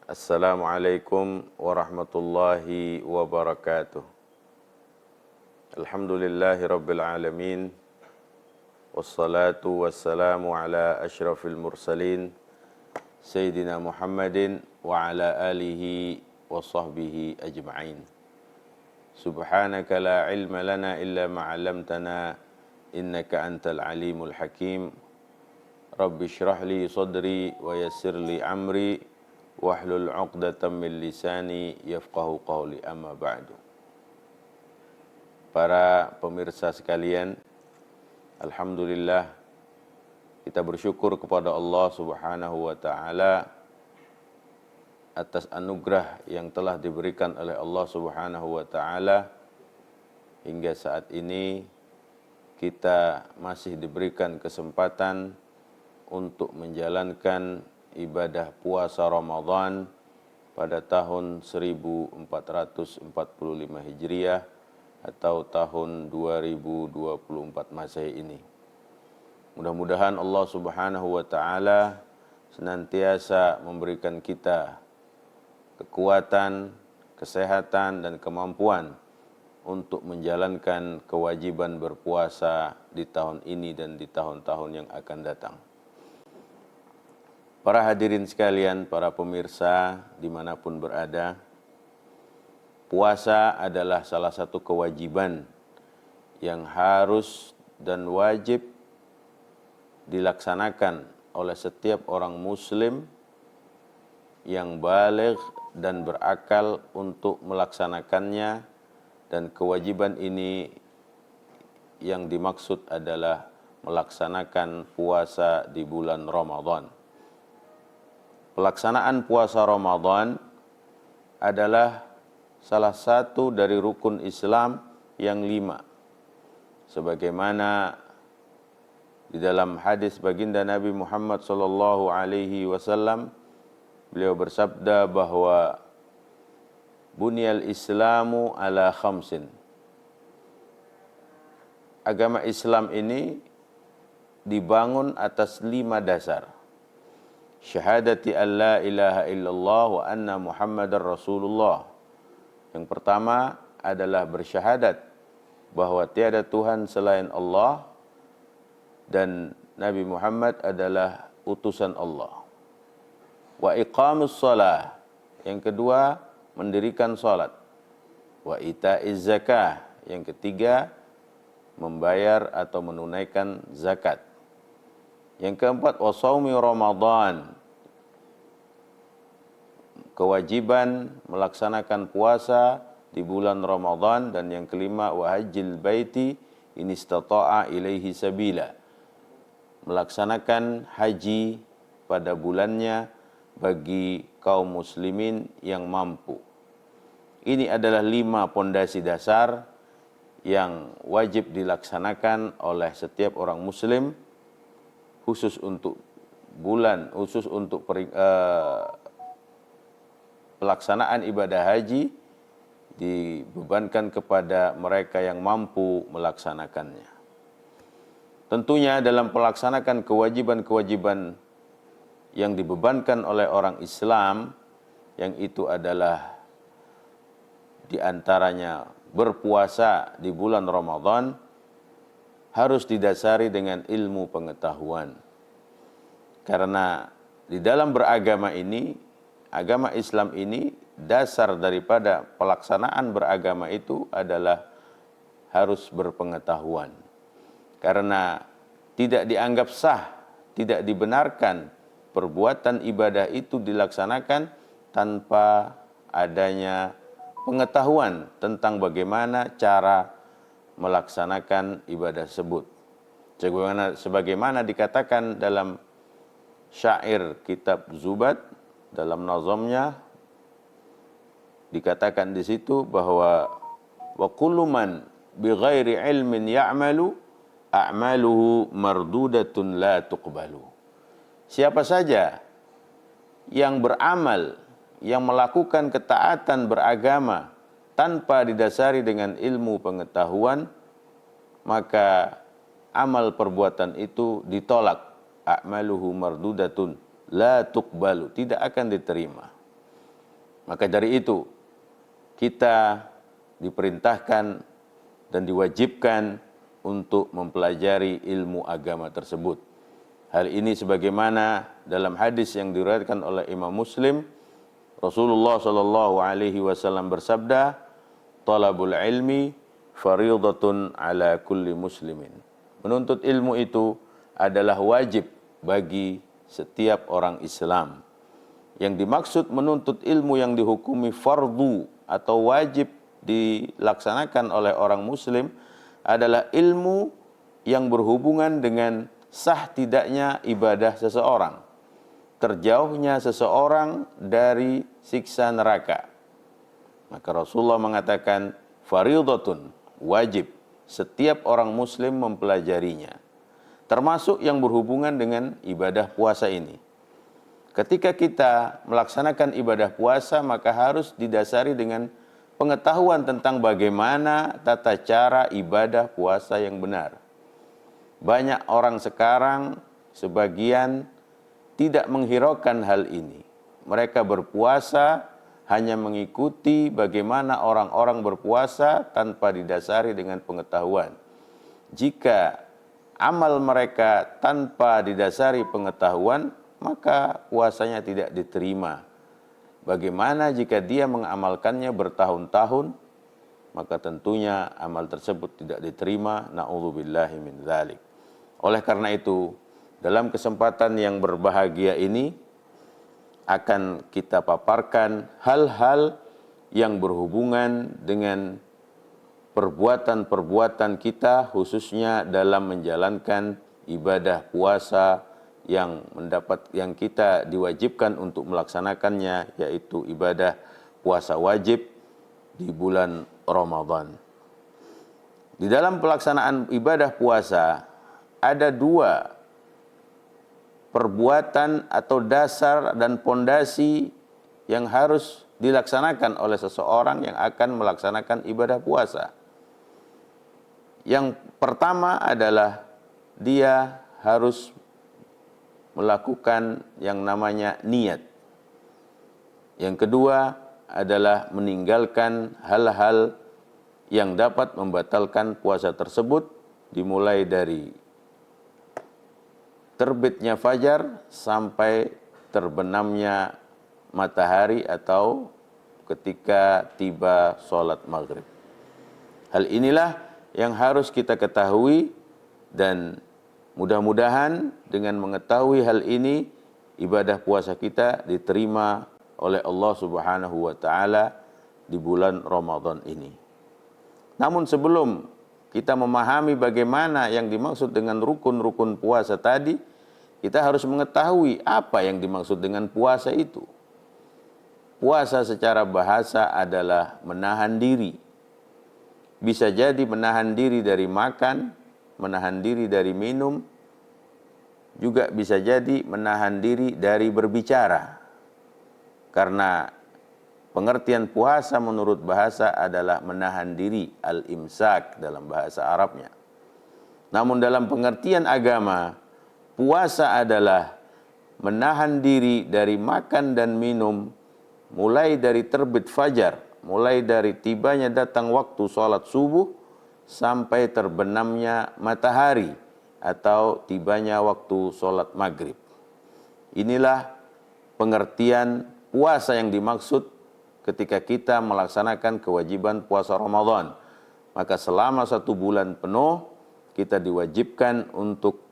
Assalamualaikum warahmatullahi wabarakatuh. Alhamdulillahi rabbil alamin. Wassalatu wassalamu ala ashrafil mursalin Sayyidina Muhammadin wa ala alihi wa sahbihi ajma'in. Subhanaka la ilma lana illa ma'alamtana innaka antal alimul hakim. Rabbi syrah li sadri wa yassir li amri wahlul 'uqdatam min lisani yafqahu qawli, amma ba'du. Para pemirsa sekalian, alhamdulillah kita bersyukur kepada Allah Subhanahu wa taala atas anugerah yang telah diberikan oleh Allah Subhanahu wa taala hingga saat ini kita masih diberikan kesempatan untuk menjalankan ibadah puasa Ramadan pada tahun 1445 Hijriah atau tahun 2024 Masehi ini. Mudah-mudahan Allah Subhanahu wa taala senantiasa memberikan kita kekuatan, kesehatan dan kemampuan untuk menjalankan kewajiban berpuasa di tahun ini dan di tahun-tahun yang akan datang. Para hadirin sekalian, para pemirsa dimanapun berada, puasa adalah salah satu kewajiban yang harus dan wajib dilaksanakan oleh setiap orang muslim yang baligh dan berakal untuk melaksanakannya, dan kewajiban ini yang dimaksud adalah melaksanakan puasa di bulan Ramadan. Pelaksanaan puasa Ramadan adalah salah satu dari rukun Islam yang 5. Sebagaimana di dalam hadis baginda Nabi Muhammad sallallahu alaihi wasallam, beliau bersabda bahwa bunyal Islamu ala khamsin. Agama Islam ini dibangun atas 5 dasar. Syahadati an la ilaha illallah wa anna Muhammadar Rasulullah. Yang pertama adalah bersyahadat bahwa tiada Tuhan selain Allah dan Nabi Muhammad adalah utusan Allah. Wa iqamus shalah. Yang kedua, mendirikan salat. Wa itaiz zakah. Yang ketiga, membayar atau menunaikan zakat. Yang keempat, wa shaumi Ramadan. Kewajiban melaksanakan puasa di bulan Ramadan. Dan yang kelima, wa hajjil baiti in istata'a ilaihi sabila. Melaksanakan haji pada bulannya bagi kaum muslimin yang mampu. Ini adalah 5 pondasi dasar yang wajib dilaksanakan oleh setiap orang muslim, khusus untuk pelaksanaan ibadah haji dibebankan kepada mereka yang mampu melaksanakannya. Tentunya dalam melaksanakan kewajiban-kewajiban yang dibebankan oleh orang Islam, yang itu adalah diantaranya berpuasa di bulan Ramadan, harus didasari dengan ilmu pengetahuan. Karena di dalam beragama ini, agama Islam ini, dasar daripada pelaksanaan beragama itu adalah harus berpengetahuan. Karena tidak dianggap sah, tidak dibenarkan perbuatan ibadah itu dilaksanakan tanpa adanya pengetahuan tentang bagaimana cara melaksanakan ibadah tersebut. Sebagaimana dikatakan dalam syair kitab Zubat, dalam nazamnya dikatakan di situ bahwa wa kullu man bighairi ilmin ya'malu a'maluhu mardudatun la tuqbalu. Siapa saja yang beramal, yang melakukan ketaatan beragama tanpa didasari dengan ilmu pengetahuan, maka amal perbuatan itu ditolak. A'maluhu mardudatun la tuqbalu, tidak akan diterima. Maka dari itu kita diperintahkan dan diwajibkan untuk mempelajari ilmu agama tersebut. Hal ini sebagaimana dalam hadis yang diriwayatkan oleh Imam Muslim, Rasulullah Shallallahu Alaihi Wasallam bersabda, "Talabul ilmi fariidatun ala kulli muslimin." Menuntut ilmu itu adalah wajib bagi setiap orang Islam. Yang dimaksud menuntut ilmu yang dihukumi fardu atau wajib dilaksanakan oleh orang muslim adalah ilmu yang berhubungan dengan sah tidaknya ibadah seseorang, terjauhnya seseorang dari siksa neraka. Maka Rasulullah mengatakan fariidatun, wajib setiap orang muslim mempelajarinya, termasuk yang berhubungan dengan ibadah puasa ini. Ketika kita melaksanakan ibadah puasa, maka harus didasari dengan pengetahuan tentang bagaimana tata cara ibadah puasa yang benar. Banyak orang sekarang sebagian tidak menghiraukan hal ini. Mereka berpuasa hanya mengikuti bagaimana orang-orang berpuasa tanpa didasari dengan pengetahuan. Jika amal mereka tanpa didasari pengetahuan, maka puasanya tidak diterima. Bagaimana jika dia mengamalkannya bertahun-tahun, maka tentunya amal tersebut tidak diterima. Na'udzubillahi min dzalik. Oleh karena itu, dalam kesempatan yang berbahagia ini akan kita paparkan hal-hal yang berhubungan dengan perbuatan-perbuatan kita, khususnya dalam menjalankan ibadah puasa yang kita diwajibkan untuk melaksanakannya, yaitu ibadah puasa wajib di bulan Ramadan. Di dalam pelaksanaan ibadah puasa ada dua perbuatan atau dasar dan pondasi yang harus dilaksanakan oleh seseorang yang akan melaksanakan ibadah puasa. Yang pertama adalah dia harus melakukan yang namanya niat. Yang kedua adalah meninggalkan hal-hal yang dapat membatalkan puasa tersebut, dimulai dari terbitnya fajar sampai terbenamnya matahari atau ketika tiba sholat maghrib. Hal inilah yang harus kita ketahui, dan mudah-mudahan dengan mengetahui hal ini, ibadah puasa kita diterima oleh Allah Subhanahu wa Ta'ala di bulan Ramadan ini. Namun sebelum kita memahami bagaimana yang dimaksud dengan rukun-rukun puasa tadi, kita harus mengetahui apa yang dimaksud dengan puasa itu. Puasa secara bahasa adalah menahan diri. Bisa jadi menahan diri dari makan, menahan diri dari minum, juga bisa jadi menahan diri dari berbicara. Karena pengertian puasa menurut bahasa adalah menahan diri, al-imsak dalam bahasa Arabnya. Namun dalam pengertian agama, puasa adalah menahan diri dari makan dan minum mulai dari terbit fajar, mulai dari tibanya datang waktu sholat subuh sampai terbenamnya matahari atau tibanya waktu sholat maghrib. Inilah pengertian puasa yang dimaksud ketika kita melaksanakan kewajiban puasa Ramadan. Maka selama 1 bulan penuh kita diwajibkan untuk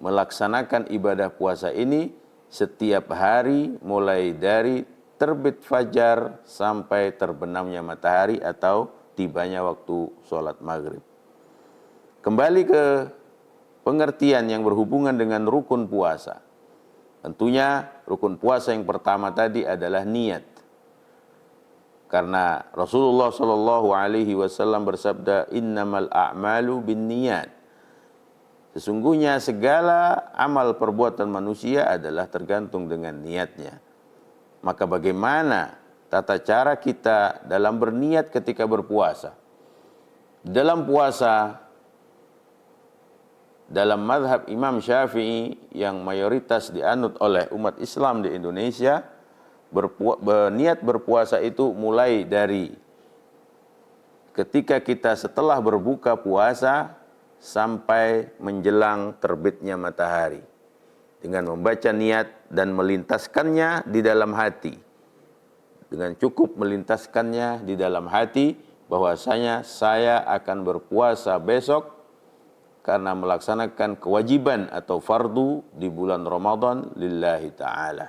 melaksanakan ibadah puasa ini setiap hari mulai dari terbit fajar sampai terbenamnya matahari atau tibanya waktu sholat maghrib. Kembali ke pengertian yang berhubungan dengan rukun puasa. Tentunya rukun puasa yang pertama tadi adalah niat. Karena Rasulullah Shallallahu Alaihi Wasallam bersabda, innamal a'malu binniyat. Sesungguhnya segala amal perbuatan manusia adalah tergantung dengan niatnya. Maka bagaimana tata cara kita dalam berniat ketika berpuasa? Dalam puasa, dalam mazhab Imam Syafi'i yang mayoritas dianut oleh umat Islam di Indonesia, Niat berpuasa itu mulai dari ketika kita setelah berbuka puasa sampai menjelang terbitnya matahari. Dengan membaca niat dan melintaskannya di dalam hati. Dengan cukup melintaskannya di dalam hati bahwasanya saya akan berpuasa besok karena melaksanakan kewajiban atau fardu di bulan Ramadan lillahi ta'ala.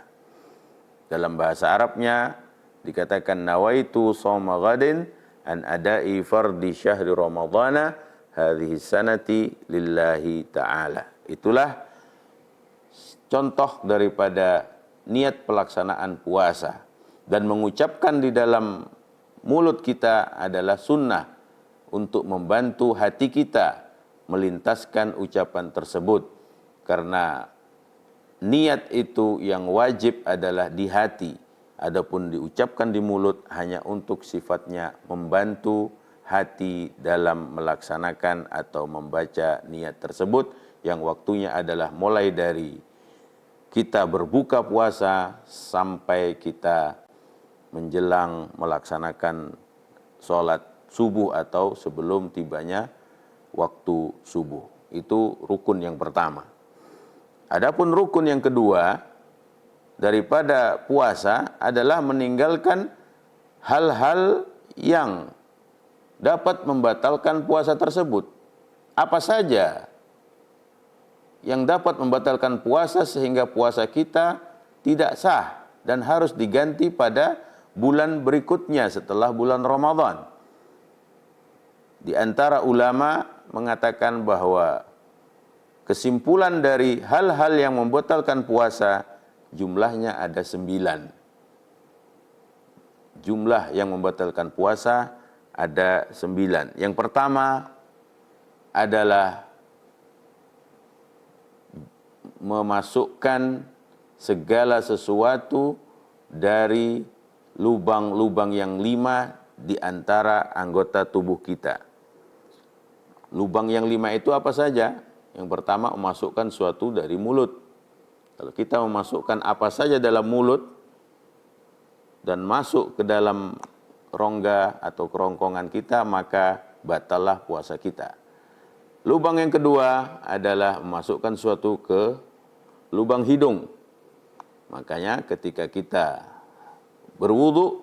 Dalam bahasa Arabnya dikatakan nawaitu shauma ghadin an adai fardi syahri ramadhana hadhihi sanati lillahi ta'ala. Itulah contoh daripada niat pelaksanaan puasa. Dan mengucapkan di dalam mulut kita adalah sunnah untuk membantu hati kita melintaskan ucapan tersebut. Karena niat itu yang wajib adalah di hati. Adapun diucapkan di mulut hanya untuk sifatnya membantu hati dalam melaksanakan atau membaca niat tersebut yang waktunya adalah mulai dari kita berbuka puasa sampai kita menjelang melaksanakan sholat subuh atau sebelum tibanya waktu subuh. Itu rukun yang pertama. Adapun rukun yang kedua daripada puasa adalah meninggalkan hal-hal yang dapat membatalkan puasa tersebut. Apa saja yang dapat membatalkan puasa sehingga puasa kita tidak sah dan harus diganti pada bulan berikutnya setelah bulan Ramadan. Di antara ulama mengatakan bahwa kesimpulan dari hal-hal yang membatalkan puasa jumlahnya ada 9. Jumlah yang membatalkan puasa ada 9. Yang pertama adalah memasukkan segala sesuatu dari lubang-lubang yang 5 di antara anggota tubuh kita. Lubang yang 5 itu apa saja? Yang pertama memasukkan sesuatu dari mulut. Kalau kita memasukkan apa saja dalam mulut dan masuk ke dalam rongga atau kerongkongan kita, maka batallah puasa kita. Lubang yang kedua adalah memasukkan sesuatu ke lubang hidung. Makanya ketika kita berwudu,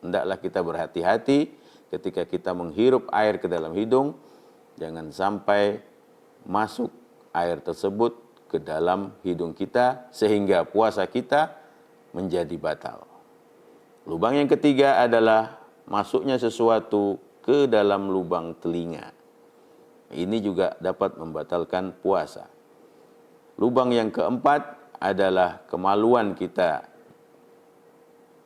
hendaklah kita berhati-hati ketika kita menghirup air ke dalam hidung, jangan sampai masuk air tersebut ke dalam hidung kita sehingga puasa kita menjadi batal. Lubang yang ketiga adalah masuknya sesuatu ke dalam lubang telinga. Ini juga dapat membatalkan puasa. Lubang yang keempat adalah kemaluan kita.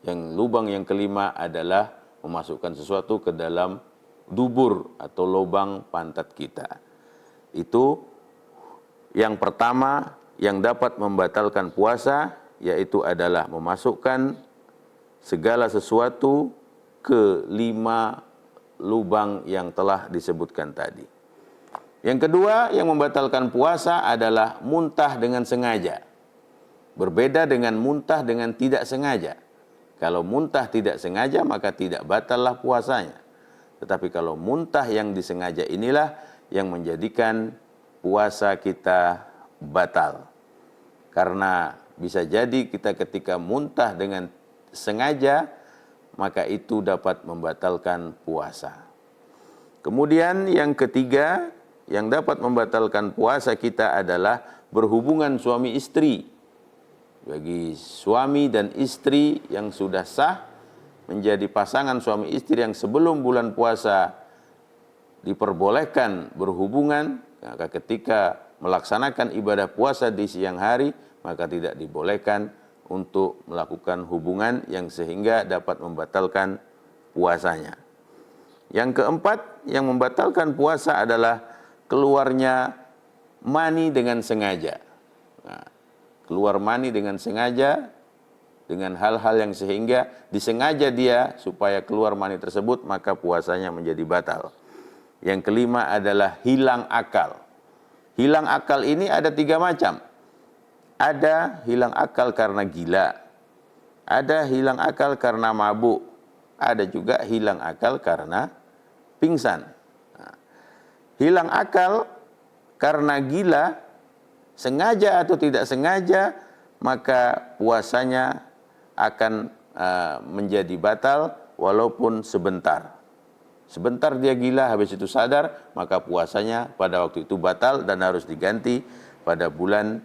Lubang yang kelima adalah memasukkan sesuatu ke dalam dubur atau lubang pantat kita. Itu yang pertama yang dapat membatalkan puasa, yaitu adalah memasukkan segala sesuatu ke 5 lubang yang telah disebutkan tadi. Yang kedua yang membatalkan puasa adalah muntah dengan sengaja. Berbeda dengan muntah dengan tidak sengaja. Kalau muntah tidak sengaja maka tidak batallah puasanya. Tetapi kalau muntah yang disengaja inilah yang menjadikan puasa kita batal. Karena bisa jadi kita ketika muntah dengan sengaja maka itu dapat membatalkan puasa. Kemudian yang ketiga yang dapat membatalkan puasa kita adalah berhubungan suami istri. Bagi suami dan istri yang sudah sah menjadi pasangan suami istri yang sebelum bulan puasa diperbolehkan berhubungan, maka ketika melaksanakan ibadah puasa di siang hari maka tidak dibolehkan untuk melakukan hubungan yang sehingga dapat membatalkan puasanya. Yang keempat yang membatalkan puasa adalah keluarnya mani dengan sengaja. Nah, keluar mani dengan sengaja, dengan hal-hal yang sehingga disengaja dia supaya keluar mani tersebut, maka puasanya menjadi batal. Yang kelima adalah hilang akal. Hilang akal ini ada 3 macam. Ada hilang akal karena gila, Ada hilang akal karena mabuk, ada juga hilang akal karena pingsan. Nah, hilang akal karena gila, sengaja atau tidak sengaja, maka puasanya akan menjadi batal walaupun sebentar. Sebentar dia gila, habis itu sadar, maka puasanya pada waktu itu batal dan harus diganti pada bulan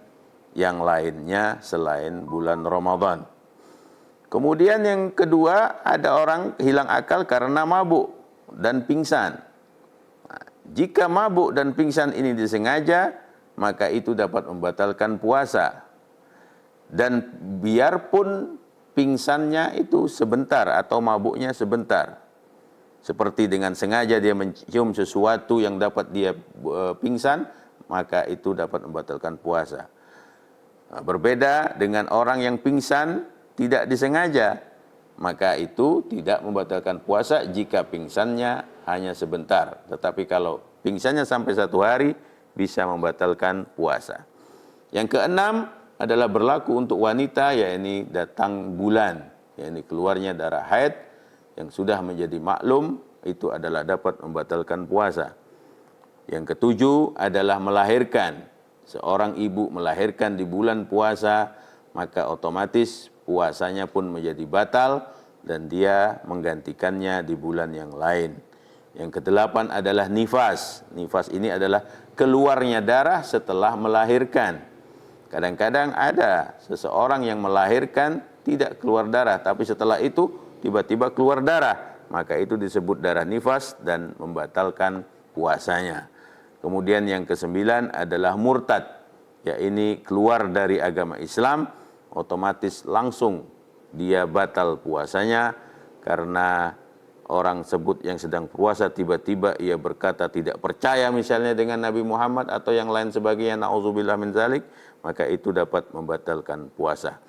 yang lainnya selain bulan Ramadan. Kemudian yang kedua, ada orang hilang akal karena mabuk dan pingsan. Nah, jika mabuk dan pingsan ini disengaja, maka itu dapat membatalkan puasa. Dan biarpun pingsannya itu sebentar atau mabuknya sebentar, seperti dengan sengaja dia mencium sesuatu yang dapat dia pingsan, maka itu dapat membatalkan puasa. Nah, berbeda dengan orang yang pingsan tidak disengaja, maka itu tidak membatalkan puasa jika pingsannya hanya sebentar. Tetapi kalau pingsannya sampai 1 hari, bisa membatalkan puasa. Yang keenam adalah berlaku untuk wanita, yakni datang bulan, yakni keluarnya darah haid yang sudah menjadi maklum, itu adalah dapat membatalkan puasa. Yang ketujuh adalah melahirkan. Seorang ibu melahirkan di bulan puasa, maka otomatis puasanya pun menjadi batal dan dia menggantikannya di bulan yang lain. Yang kedelapan adalah nifas. Nifas ini adalah keluarnya darah setelah melahirkan. Kadang-kadang ada seseorang yang melahirkan tidak keluar darah, tapi setelah itu tiba-tiba keluar darah, maka itu disebut darah nifas dan membatalkan puasanya. Kemudian yang kesembilan adalah murtad, yakni keluar dari agama Islam, otomatis langsung dia batal puasanya karena orang sebut yang sedang puasa tiba-tiba ia berkata tidak percaya misalnya dengan Nabi Muhammad atau yang lain sebagainya, na'udzubillah min dzalik, maka itu dapat membatalkan puasa.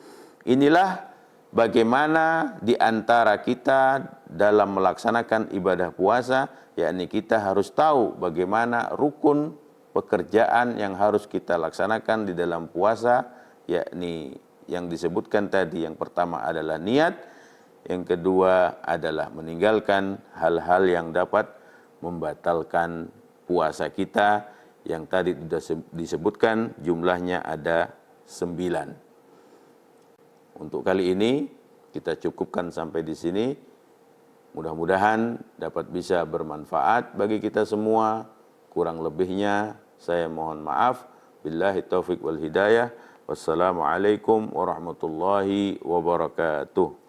Inilah bagaimana di antara kita dalam melaksanakan ibadah puasa, yakni kita harus tahu bagaimana rukun pekerjaan yang harus kita laksanakan di dalam puasa, yakni yang disebutkan tadi. Yang pertama adalah niat, yang kedua adalah meninggalkan hal-hal yang dapat membatalkan puasa kita, yang tadi sudah disebutkan jumlahnya ada 9. Untuk kali ini kita cukupkan sampai di sini. Mudah-mudahan dapat bisa bermanfaat bagi kita semua. Kurang lebihnya saya mohon maaf. Billahi taufiq wal hidayah. Wassalamualaikum warahmatullahi wabarakatuh.